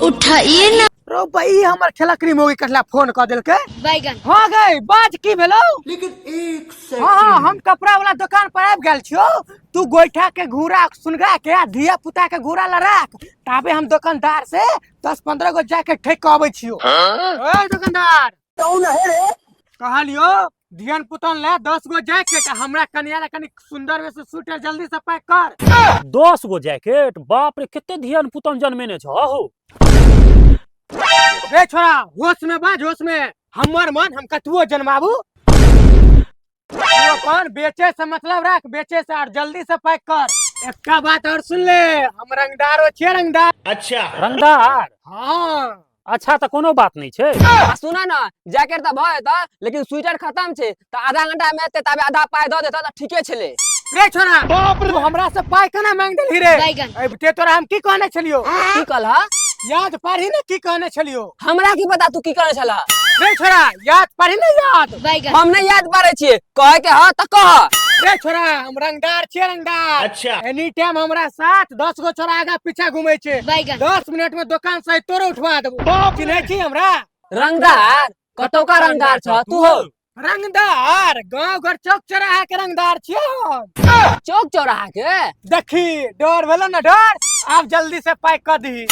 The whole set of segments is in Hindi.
उठाइए ना। रो भाई हमर खेलकरी मोगी कटला फोन कर दिल के बैगन हो गई बाज की भेलो लेकिन एक हाँ हम कपड़ा वाला दुकान पर आब गेल छियो। तू गोइठा के घूरा सुनगा के आ धिया पुता के घूरा ला राख ताबे हम दुकानदार से 10-15 गो जाके ठेक के आबै छियो। ए दुकानदार कौन है रे? कहलियो धियन पुतन ले 10 गो जैकेट हमरा कनिया ला कनी सुंदर में से सूट जल्दी से पैक कर। 10 गो जैकेट बाप रे केते धियान पुतन जन्मेने छ हो। रे छोरा होश में बाज होश में हमर मन हम कतुओ जन्माबू तू अपन बेचे से मतलब रख बेचे से और जल्दी से पैक कर। एकटा बात और सुन ले हम रंगदार छियै रंगदार। अच्छा रंगदार हाँ अच्छा त कोनो बात नहीं छे। सुना ना जैकेट त भए त लेकिन स्वेटर खत्म छे त आधा घंटा में एते तबे आधा पाई द देता त ठीके छले। रे छोरा तू हमरा से पाई केना मांग देलही रे? बैगन ते तोरा हम की कहने छलियो की कहला? याद पढ़ी ना की कहने छलियो? हमरा की पता तू की करे छला? रे छोरा याद पढ़ी ना याद बैगन हम नहीं याद पारे छिए कहे के ह त कह। रे छोरा हम रंगदार छियै रंगदार। अच्छा एनी टाइम हमरा साथ 10 गो छोरा आगा पीछा घूमे छे। बैगन 10 मिनट में दुकान से तोरे उठवा देबो चिन्है छी हमरा? रंगदार कतौ का रंगदार छ तू हो? रंगदार गांव घर चौक चौराहा के रंगदार छियै हम। चौक चौराहा के देखी डर भेलो ना डर अब जल्दी से पैक कर दी।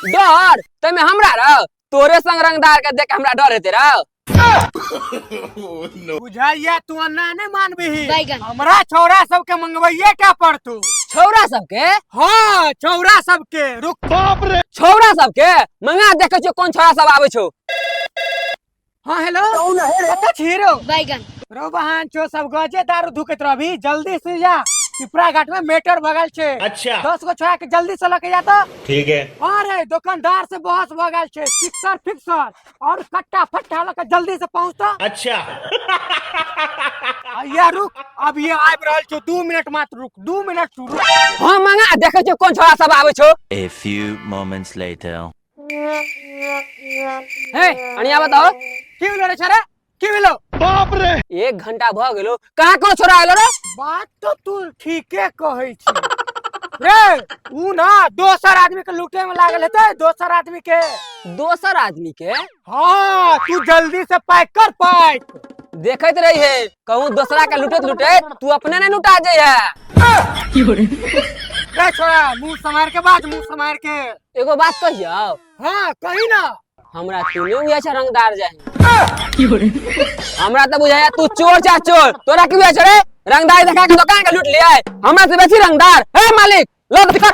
डर तमे हमरा र तोरे संग रंगदार के देख हमरा डर हेते र। बुझाइया तू अन्ना नहीं मानबी बैगन हमरा छौरा सबके मंगवाइए का पड़तू। छौरा सबके हाँ छौरा सबके रुक बाप रे। छौरा सबके मंगा देखे छो कोन छौरा सब आवे छो। हाँ हेलो कौन है रे? कत छी रो? बैगन रो बहन छो सब गजे दारू धुकत रहबी जल्दी से जा पिपरा घाट में मेटर बगल छे। अच्छा 10 गो छोरा के जल्दी से लेके जा तो। ठीक है। अरे दुकानदार से बहस बगल छे फिक्सर और कट्टा फट्टा लेके जल्दी से पहुंच तो। अच्छा या रुक अब ये आब रहल छो 2 मिनट मात्र रुक 2 मिनट तू रुक। हां मंगा देखे छो कोन छौरा सब आवे छो। A few moments later. हे अनिया बताओ की भेलो रे छोरा की भेलो? बाप रे 1 घंटा भ गेलो कहां को छोरा आइलो रे? बात तो तू ठीके कहै छी रे ऊ ना दोसर आदमी के लूटे में लागल हेते दोसर आदमी के। दोसर आदमी के हाँ तू जल्दी से पैक कर पैक। देखत रही है कहूं दूसरा के लुटत लुटे तू अपने ने लुटा जाय है। रे छोरा मुंह समार के बात मुंह समार के। एगो बात कहियो हाँ कही ना हमरा तूने हुआ छ रंगदार जाय हमरा त बुझाया तू चोर छ चोर तोरा की हुआ छ रे? रंगदार देखा के दुकान के लूट लिया हमरा से बेसी रंगदार है मालिक लो दिखा।